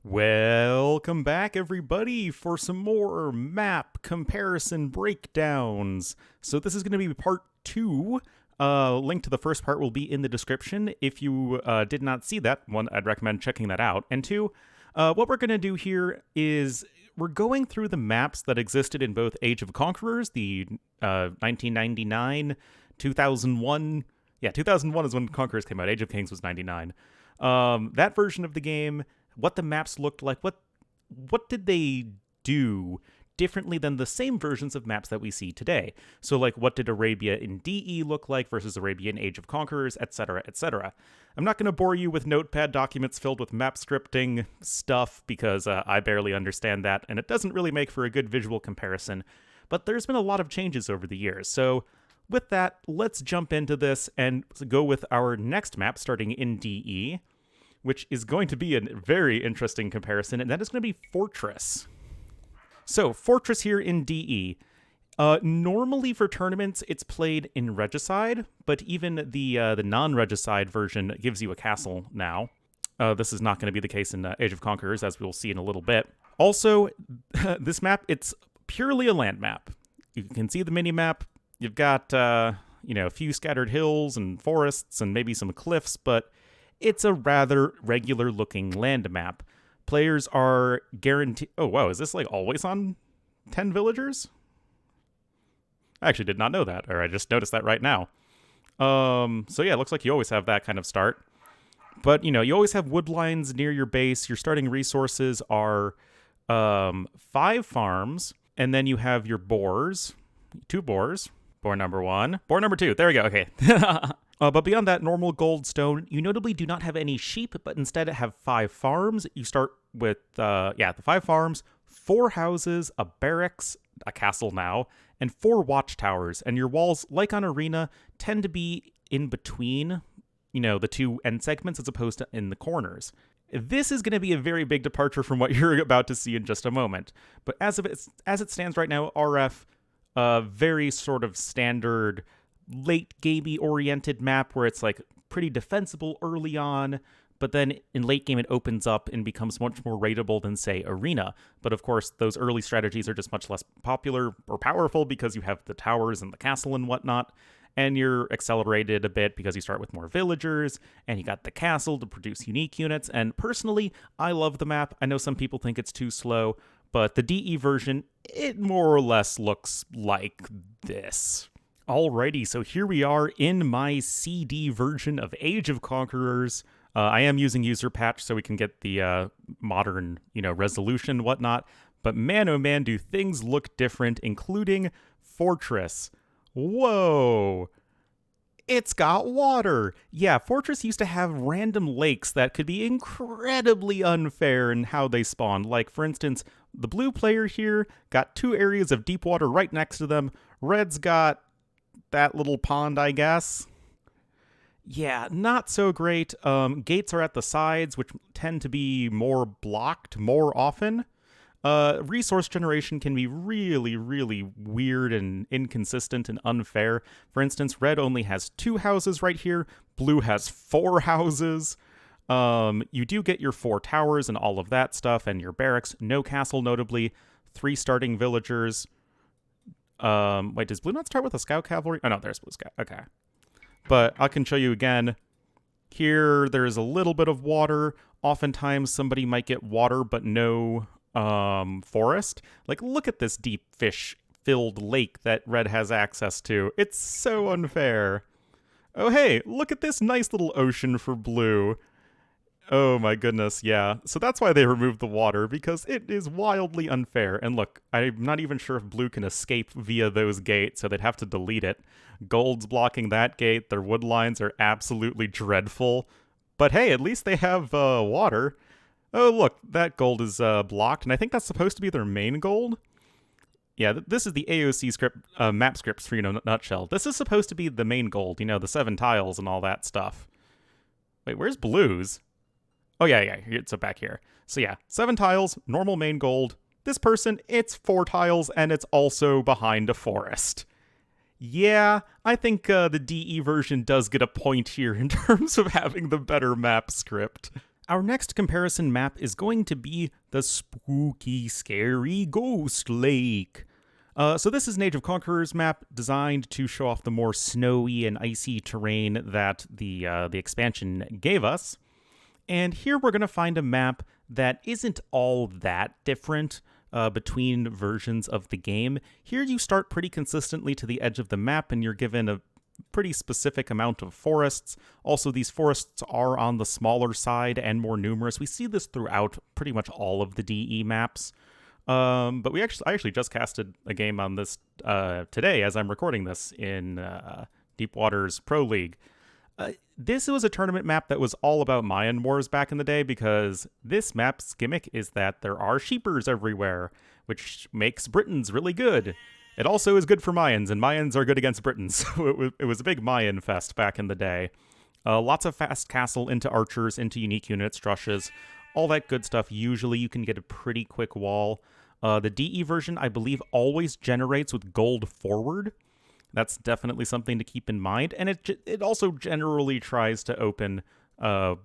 Welcome back, everybody, for some more map comparison breakdowns. So this is going to be part 2. Link to the first part will be in the description. If you did not see that, one, I'd recommend checking that out. And two, what we're going to do here is we're going through the maps that existed in both Age of Conquerors, the 1999, 2001. Yeah, 2001 is when Conquerors came out. Age of Kings was 99. That version of the game, what the maps looked like, what did they do differently than the same versions of maps that we see today. So, like, what did Arabia in DE look like versus Arabia in Age of Conquerors, etc., etc. I'm not going to bore you with notepad documents filled with map scripting stuff because I barely understand that, and it doesn't really make for a good visual comparison. But there's been a lot of changes over the years, so with that, let's jump into this and go with our next map starting in DE, which is going to be a very interesting comparison, and that is going to be Fortress. So, Fortress here in DE. Normally for tournaments, it's played in Regicide, but even the non-Regicide version gives you a castle now. This is not going to be the case in Age of Conquerors, as we'll see in a little bit. Also, this map, it's purely a land map. You can see the mini-map. You've got, a few scattered hills and forests and maybe some cliffs, but it's a rather regular-looking land map. Players are guaranteed... Oh, wow, is this, like, always on 10 villagers? I actually did not know that, or I just noticed that right now. So yeah, it looks like you always have that kind of start. But, you always have wood lines near your base. Your starting resources are 5 farms, and then you have your boars. 2 boars. Boar number 1. Boar number 2. There we go, okay. But beyond that, normal gold stone, you notably do not have any sheep, but instead have 5 farms. You start with, the 5 farms, 4 houses, a barracks, a castle now, and 4 watchtowers. And your walls, like on Arena, tend to be in between, the 2 end segments as opposed to in the corners. This is going to be a very big departure from what you're about to see in just a moment. But as it stands right now, RF, very sort of standard late gamey oriented map where it's like pretty defensible early on, but then in late game it opens up and becomes much more raidable than, say, Arena. But of course, those early strategies are just much less popular or powerful because you have the towers and the castle and whatnot, and you're accelerated a bit because you start with more villagers, and you got the castle to produce unique units. And personally, I love the map. I know some people think it's too slow, but the DE version, it more or less looks like this. Alrighty, so here we are in my CD version of Age of Conquerors. I am using user patch so we can get the modern, resolution and whatnot. But man, oh man, do things look different, including Fortress. Whoa! It's got water! Yeah, Fortress used to have random lakes that could be incredibly unfair in how they spawn. Like, for instance, the blue player here got 2 areas of deep water right next to them. Red's got that little pond, I guess. Yeah, not so great. Gates are at the sides, which tend to be more blocked more often. Resource generation can be really, really weird and inconsistent and unfair. For instance, red only has 2 houses right here. Blue has 4 houses. You do get your 4 towers and all of that stuff, and your barracks. No castle, notably. 3 starting villagers. Wait, does blue not start with a scout cavalry? Oh, no, there's blue scout. Okay. But I can show you again. Here, there's a little bit of water. Oftentimes, somebody might get water, but no forest. Like, look at this deep fish-filled lake that red has access to. It's so unfair. Oh, hey, look at this nice little ocean for blue. Oh my goodness, yeah. So that's why they removed the water, because it is wildly unfair. And look, I'm not even sure if blue can escape via those gates, so they'd have to delete it. Gold's blocking that gate. Their wood lines are absolutely dreadful. But hey, at least they have water. Oh, look, that gold is blocked, and I think that's supposed to be their main gold. Yeah, this is the AoC script, map scripts for, nutshell. This is supposed to be the main gold, the 7 tiles and all that stuff. Wait, where's blue's? Oh, yeah, it's back here. So yeah, 7 tiles, normal main gold. This person, it's 4 tiles, and it's also behind a forest. Yeah, I think the DE version does get a point here in terms of having the better map script. Our next comparison map is going to be the spooky, scary Ghost Lake. So this is an Age of Conquerors map designed to show off the more snowy and icy terrain that the expansion gave us. And here we're going to find a map that isn't all that different between versions of the game. Here you start pretty consistently to the edge of the map and you're given a pretty specific amount of forests. Also, these forests are on the smaller side and more numerous. We see this throughout pretty much all of the DE maps. But I actually just casted a game on this today as I'm recording this in Deepwater's Pro League. This was a tournament map that was all about Mayan wars back in the day because this map's gimmick is that there are sheepers everywhere, which makes Britons really good. It also is good for Mayans, and Mayans are good against Britons, so it was a big Mayan fest back in the day. Lots of fast castle into archers, into unique units, drushes, all that good stuff. Usually you can get a pretty quick wall. The DE version, I believe, always generates with gold forward. That's definitely something to keep in mind, and it also generally tries to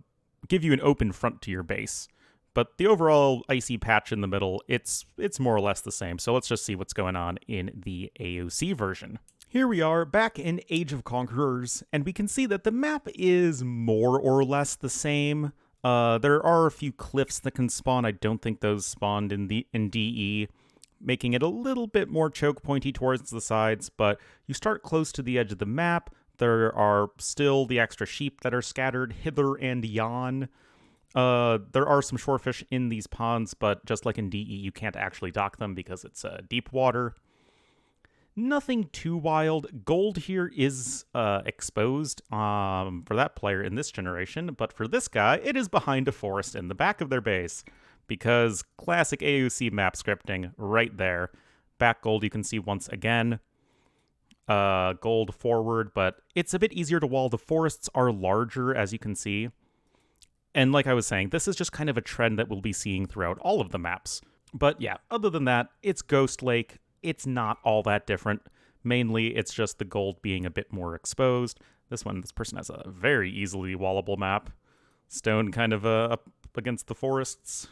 give you an open front to your base. But the overall icy patch in the middle, it's more or less the same. So let's just see what's going on in the AoC version. Here we are back in Age of Conquerors, and we can see that the map is more or less the same. There are a few cliffs that can spawn. I don't think those spawned in DE, making it a little bit more choke pointy towards the sides, but you start close to the edge of the map. There are still the extra sheep that are scattered hither and yon. There are some shorefish in these ponds, but just like in DE, you can't actually dock them because it's deep water. Nothing too wild. Gold here is exposed for that player in this generation, but for this guy, it is behind a forest in the back of their base because classic AoC map scripting right there. Back gold you can see once again. Gold forward, but it's a bit easier to wall. The forests are larger, as you can see. And like I was saying, this is just kind of a trend that we'll be seeing throughout all of the maps. But yeah, other than that, it's Ghost Lake. It's not all that different. Mainly, it's just the gold being a bit more exposed. This person has a very easily wallable map. Stone kind of up against the forests.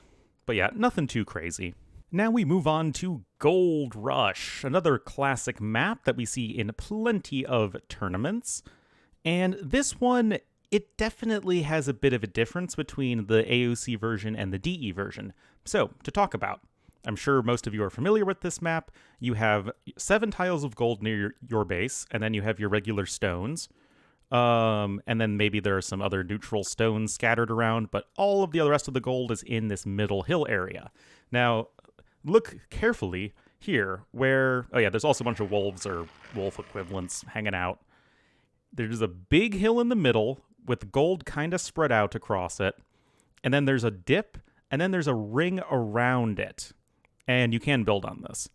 But yeah, nothing too crazy. Now we move on to Gold Rush, another classic map that we see in plenty of tournaments. And this one, it definitely has a bit of a difference between the AoC version and the DE version. So, to talk about, I'm sure most of you are familiar with this map. You have 7 tiles of gold near your base, and then you have your regular stones. And then maybe there are some other neutral stones scattered around, but all of the rest of the gold is in this middle hill area. Now, look carefully here where... Oh yeah, there's also a bunch of wolves or wolf equivalents hanging out. There's a big hill in the middle with gold kind of spread out across it. And then there's a dip, and then there's a ring around it. And you can build on this.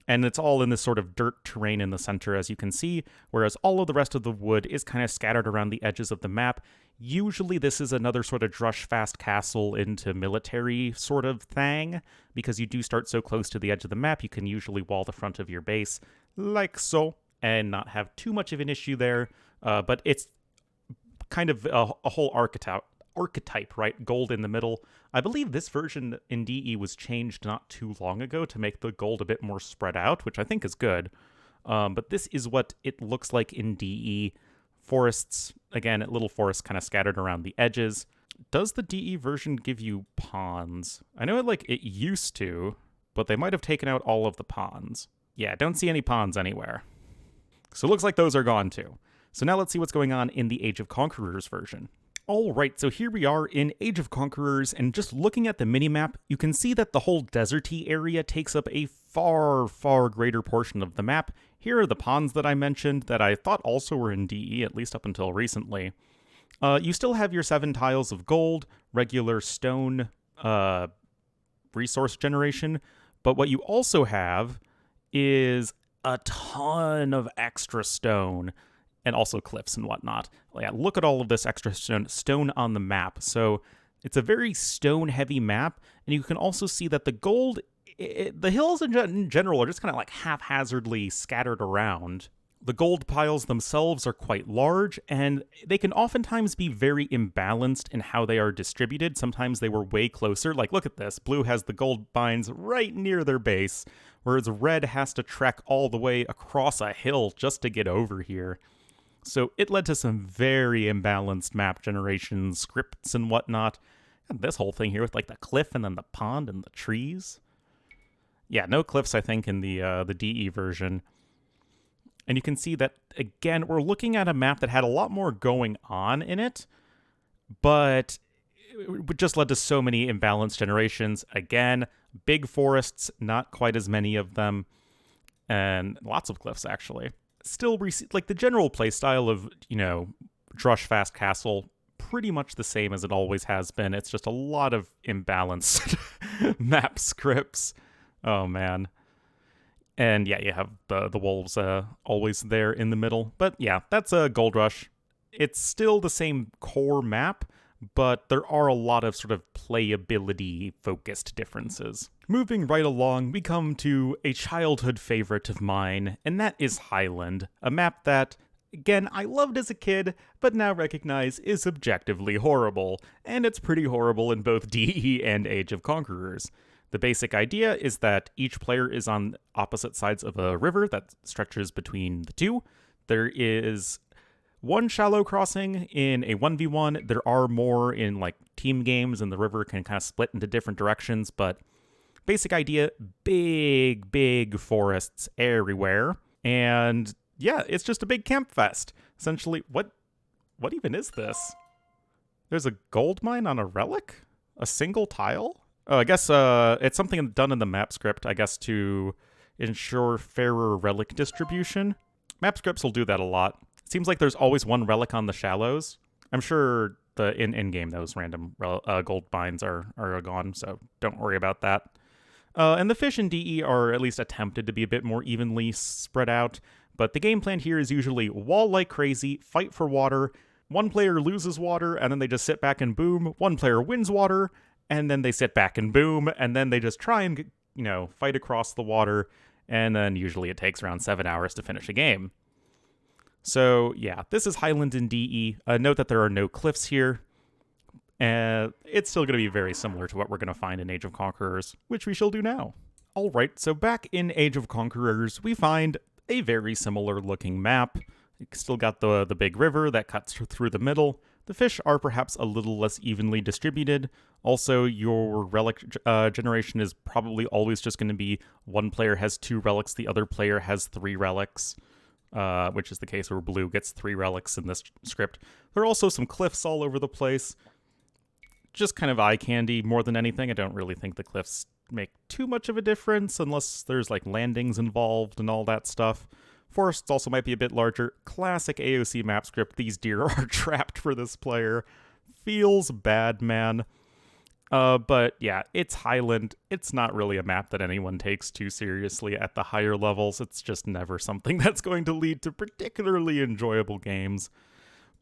And it's all in this sort of dirt terrain in the center, as you can see, whereas all of the rest of the wood is kind of scattered around the edges of the map. Usually this is another sort of drush fast castle into military sort of thing, because you do start so close to the edge of the map, you can usually wall the front of your base, like so, and not have too much of an issue there. But it's kind of a whole archetype, right? Gold in the middle. I believe this version in DE was changed not too long ago to make the gold a bit more spread out, which I think is good. But this is what it looks like in DE. Forests, again, little forests kind of scattered around the edges. Does the DE version give you ponds? I know it used to, but they might have taken out all of the ponds. Yeah, don't see any ponds anywhere. So it looks like those are gone too. So now let's see what's going on in the Age of Conquerors version. Alright, so here we are in Age of Conquerors, and just looking at the minimap, you can see that the whole deserty area takes up a far, far greater portion of the map. Here are the ponds that I mentioned that I thought also were in DE, at least up until recently. You still have your 7 tiles of gold, regular stone resource generation, but what you also have is a ton of extra stone. And also cliffs and whatnot. Yeah, look at all of this extra stone on the map. So it's a very stone-heavy map, and you can also see that the gold, the hills in general are just kind of like haphazardly scattered around. The gold piles themselves are quite large, and they can oftentimes be very imbalanced in how they are distributed. Sometimes they were way closer. Like, look at this. Blue has the gold mines right near their base, whereas red has to trek all the way across a hill just to get over here. So it led to some very imbalanced map generation scripts and whatnot. And this whole thing here with like the cliff and then the pond and the trees. Yeah, no cliffs, I think, in the DE version. And you can see that, again, we're looking at a map that had a lot more going on in it, but it just led to so many imbalanced generations. Again, big forests, not quite as many of them, and lots of cliffs, actually. Still, like, the general playstyle of, Drush Fast Castle, pretty much the same as it always has been. It's just a lot of imbalanced map scripts. Oh, man. And yeah, you have the wolves always there in the middle. But yeah, that's a Gold Rush. It's still the same core map, but there are a lot of sort of playability-focused differences. Moving right along, we come to a childhood favorite of mine, and that is Highland, a map that, again, I loved as a kid, but now recognize is objectively horrible, and it's pretty horrible in both DE and Age of Conquerors. The basic idea is that each player is on opposite sides of a river that stretches between the two. There is one shallow crossing in a 1v1. There are more in like team games, and the river can kind of split into different directions, but basic idea, big forests everywhere. And yeah, it's just a big camp fest. Essentially, what even is this? There's a gold mine on a relic? A single tile? Oh, I guess it's something done in the map script, I guess, to ensure fairer relic distribution. Map scripts will do that a lot. It seems like there's always one relic on the shallows. I'm sure in-game those random gold mines are gone, so don't worry about that. And the fish in DE are at least attempted to be a bit more evenly spread out, but the game plan here is usually wall like crazy, fight for water, one player loses water, and then they just sit back and boom, one player wins water, and then they sit back and boom, and then they just try and, fight across the water, and then usually it takes around 7 hours to finish a game. So, yeah, this is Highland in DE. Note that there are no cliffs here. It's still going to be very similar to what we're going to find in Age of Conquerors, which we shall do now. Alright, so back in Age of Conquerors, we find a very similar looking map. It's still got the big river that cuts through the middle. The fish are perhaps a little less evenly distributed. Also, your relic generation is probably always just going to be one player has 2 relics, the other player has 3 relics, which is the case where blue gets 3 relics in this script. There are also some cliffs all over the place. Just kind of eye candy more than anything. I don't really think the cliffs make too much of a difference unless there's like landings involved and all that stuff. Forests also might be a bit larger. Classic AoC map script. These deer are trapped for this player. Feels bad, man. But yeah, it's Highland. It's not really a map that anyone takes too seriously at the higher levels. It's just never something that's going to lead to particularly enjoyable games.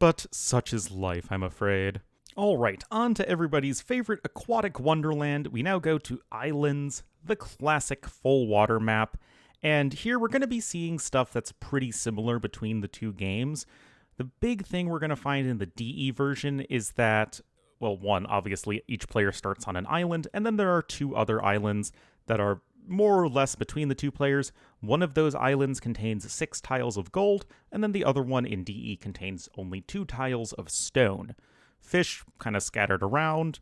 But such is life, I'm afraid. Alright, on to everybody's favorite aquatic wonderland. We now go to Islands, the classic full water map. And here we're going to be seeing stuff that's pretty similar between the two games. The big thing we're going to find in the DE version is that, well, one, obviously each player starts on an island, and then there are 2 other islands that are more or less between the 2 players. One of those islands contains 6 tiles of gold, and then the other one in DE contains only 2 tiles of stone. Fish kind of scattered around.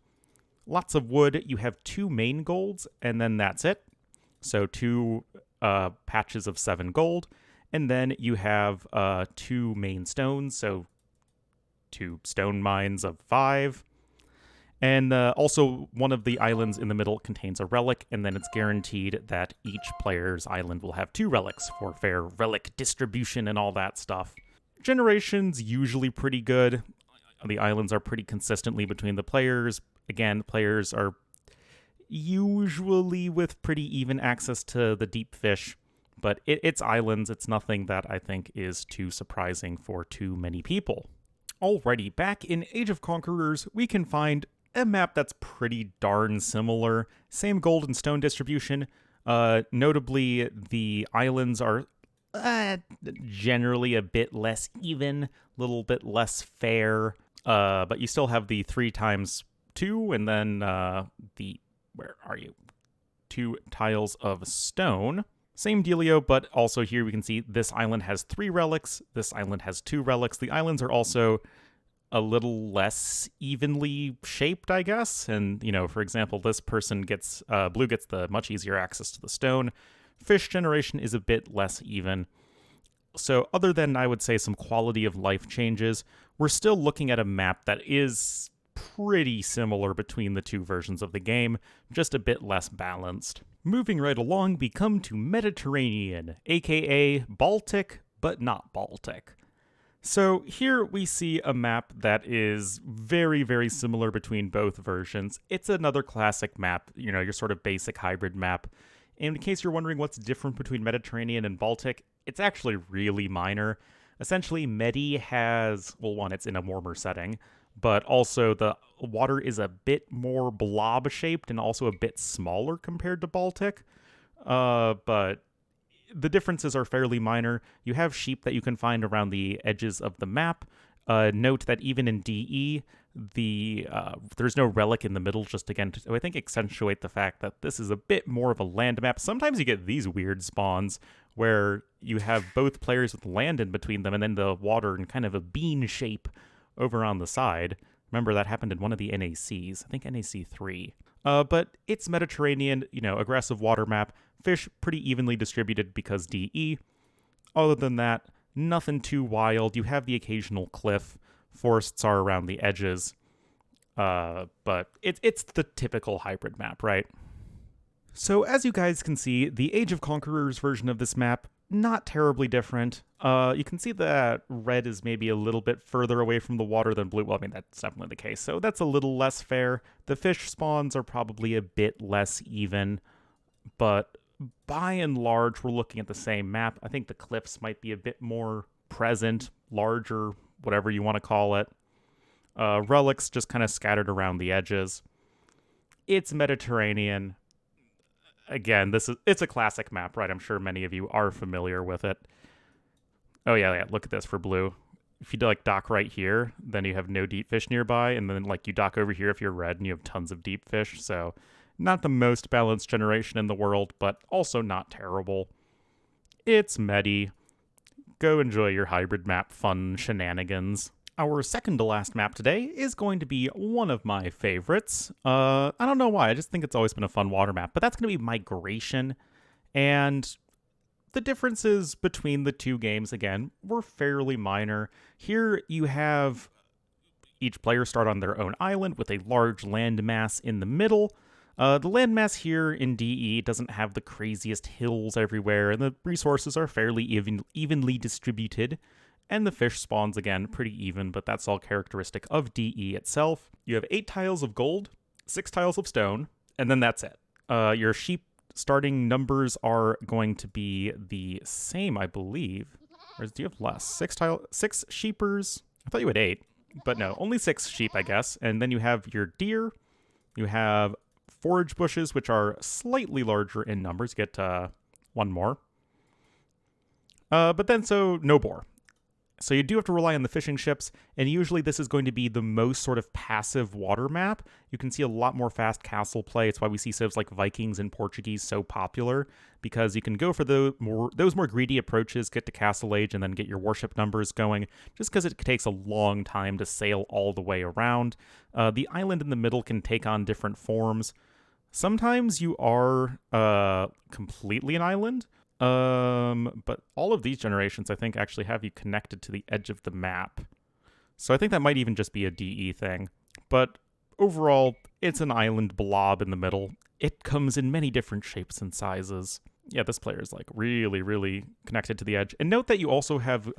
Lots of wood. You have 2 main golds, and then that's it. So 2 patches of 7 gold, and then you have 2 main stones, so 2 stone mines of 5. And also, one of the islands in the middle contains a relic, and then it's guaranteed that each player's island will have 2 relics for fair relic distribution and all that stuff. Generation's usually pretty good. The islands are pretty consistently between the players. Again, players are usually with pretty even access to the deep fish, but it's islands. It's nothing that I think is too surprising for too many people. Alrighty, back in Age of Conquerors, we can find a map that's pretty darn similar. Same gold and stone distribution. Notably, the islands are generally a bit less even, a little bit less fair, but you still have the 3x2, and then where are you? 2 tiles of stone. Same dealio, but also here we can see this island has 3 relics, this island has 2 relics. The islands are also a little less evenly shaped, I guess. And, for example, this person gets, blue gets the much easier access to the stone. Fish generation is a bit less even. So other than, I would say, some quality of life changes, we're still looking at a map that is pretty similar between the two versions of the game, just a bit less balanced. Moving right along, we come to Mediterranean, aka Baltic, but not Baltic. So here we see a map that is very, very similar between both versions. It's another classic map, your sort of basic hybrid map. In case you're wondering what's different between Mediterranean and Baltic, it's actually really minor. Essentially, Medi has, well, one, it's in a warmer setting, but also the water is a bit more blob-shaped and also a bit smaller compared to Baltic. But the differences are fairly minor. You have sheep that you can find around the edges of the map. Note that even in DE, there's no relic in the middle, just again to, I think, accentuate the fact that this is a bit more of a land map. Sometimes you get these weird spawns where you have both players with land in between them and then the water in kind of a bean shape over on the side. Remember, that happened in one of the NACs, I think NAC 3. But it's Mediterranean, aggressive water map. Fish pretty evenly distributed because DE. Other than that, nothing too wild. You have the occasional cliff. Forests are around the edges. But it's the typical hybrid map, right? So as you guys can see, the Age of Conquerors version of this map, not terribly different. You can see that red is maybe a little bit further away from the water than blue. Well, I mean, that's definitely the case. So that's a little less fair. The fish spawns are probably a bit less even. But by and large, we're looking at the same map. I think the cliffs might be a bit more present, larger, whatever you want to call it. Relics just kind of scattered around the edges. It's Mediterranean. Again, it's a classic map, right? I'm sure many of you are familiar with it. Oh, yeah, look at this for blue. If you dock right here, then you have no deep fish nearby, and then you dock over here if you're red and you have tons of deep fish, so not the most balanced generation in the world, but also not terrible. It's Medi. Go enjoy your hybrid map fun shenanigans. Our second to last map today is going to be one of my favorites. I don't know why, I just think it's always been a fun water map, but that's going to be Migration. And the differences between the two games, again, were fairly minor. Here you have each player start on their own island with a large landmass in the middle. The landmass here in DE doesn't have the craziest hills everywhere, and the resources are fairly evenly distributed. And the fish spawns, again, pretty even, but that's all characteristic of DE itself. You have 8 tiles of gold, 6 tiles of stone, and then that's it. Your sheep starting numbers are going to be the same, I believe. Or do you have less? 6 sheepers? I thought you had 8, but no, only 6 sheep, I guess. And then you have your deer. You have forage bushes, which are slightly larger in numbers. You get 1 more. But then, so no boar. So you do have to rely on the fishing ships, and usually this is going to be the most sort of passive water map. You can see a lot more fast castle play. It's why we see civs like Vikings and Portuguese so popular, because you can go for those more greedy approaches, get to Castle Age, and then get your warship numbers going, just because it takes a long time to sail all the way around. The island in the middle can take on different forms. Sometimes you are completely an island, but all of these generations, I think, actually have you connected to the edge of the map. So I think that might even just be a DE thing. But overall, it's an island blob in the middle. It comes in many different shapes and sizes. Yeah, this player is really, really connected to the edge. And note that you also have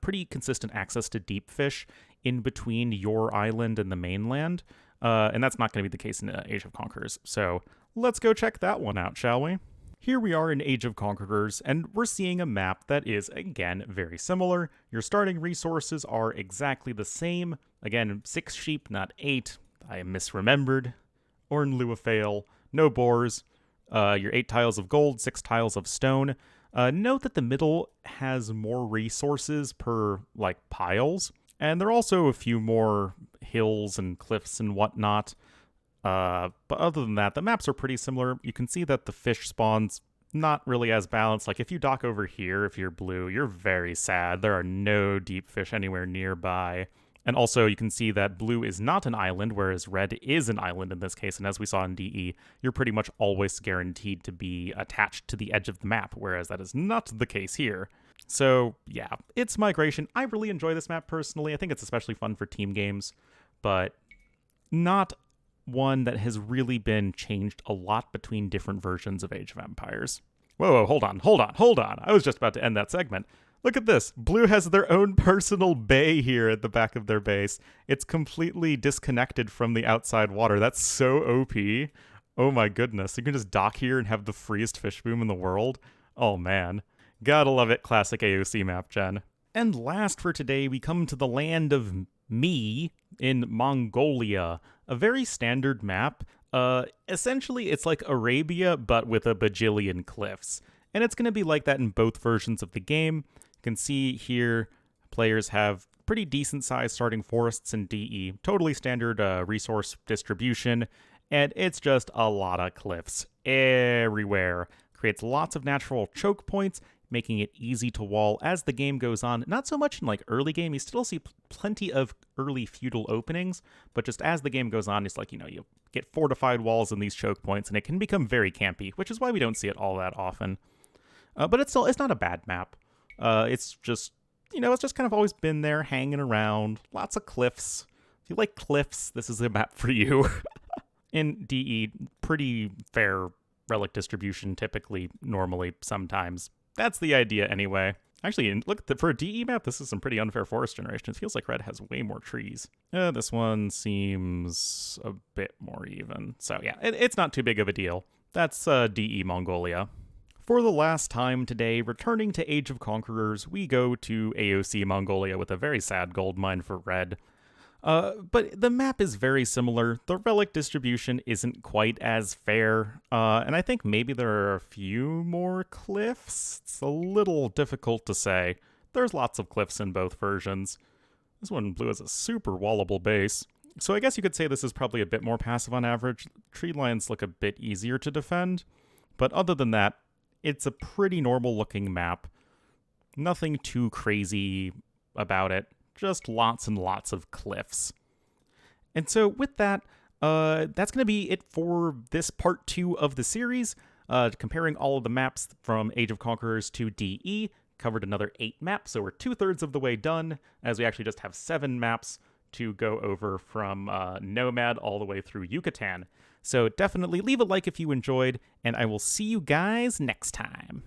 pretty consistent access to deep fish in between your island and the mainland. And that's not going to be the case in Age of Conquerors. So let's go check that one out, shall we? Here we are in Age of Conquerors, and we're seeing a map that is, again, very similar. Your starting resources are exactly the same. Again, 6 sheep, not 8. I misremembered. Ornlu a fail. No boars. Your 8 tiles of gold, 6 tiles of stone. Note that the middle has more resources per, like, piles, and there are also a few more hills and cliffs and whatnot. But other than that, the maps are pretty similar. You can see that the fish spawns not really as balanced. Like, if you dock over here, if you're blue, you're very sad. There are no deep fish anywhere nearby. And also, you can see that blue is not an island, whereas red is an island in this case. And as we saw in DE, you're pretty much always guaranteed to be attached to the edge of the map, whereas that is not the case here. So, yeah, it's migration. I really enjoy this map personally. I think it's especially fun for team games, but not one that has really been changed a lot between different versions of Age of Empires. Whoa, hold on. I was just about to end that segment. Look at this. Blue has their own personal bay here at the back of their base. It's completely disconnected from the outside water. That's so OP. Oh my goodness. You can just dock here and have the freest fish boom in the world. Oh man. Gotta love it. Classic AoC map gen. And last for today, we come to the land of me in Mongolia. A very standard map. Essentially, it's like Arabia, but with a bajillion cliffs. And it's going to be like that in both versions of the game. You can see here, players have pretty decent-sized starting forests in DE. Totally standard resource distribution. And it's just a lot of cliffs everywhere. Creates lots of natural choke points, making it easy to wall as the game goes on. Not so much in like early game, you still see plenty of early feudal openings, but just as the game goes on, it's like, you get fortified walls in these choke points, and it can become very campy, which is why we don't see it all that often. But it's not a bad map. It's just, it's just kind of always been there, hanging around. Lots of cliffs. If you like cliffs, this is a map for you. In DE, pretty fair relic distribution, typically, normally, sometimes. That's the idea anyway. Actually, look, for a DE map, this is some pretty unfair forest generation. It feels like red has way more trees. This one seems a bit more even. So yeah, it's not too big of a deal. That's DE Mongolia. For the last time today, returning to Age of Conquerors, we go to AoC Mongolia with a very sad gold mine for red. But the map is very similar. The relic distribution isn't quite as fair, and I think maybe there are a few more cliffs. It's a little difficult to say. There's lots of cliffs in both versions. This one blue has a super wallable base. So I guess you could say this is probably a bit more passive on average. Tree lines look a bit easier to defend, but other than that, it's a pretty normal looking map. Nothing too crazy about it. Just lots and lots of cliffs. And so with that, that's going to be it for this part 2 of the series, comparing all of the maps from Age of Conquerors to DE. Covered another 8 maps, so we're 2/3 of the way done, as we actually just have 7 maps to go over from Nomad all the way through Yucatan. So definitely leave a like if you enjoyed, and I will see you guys next time.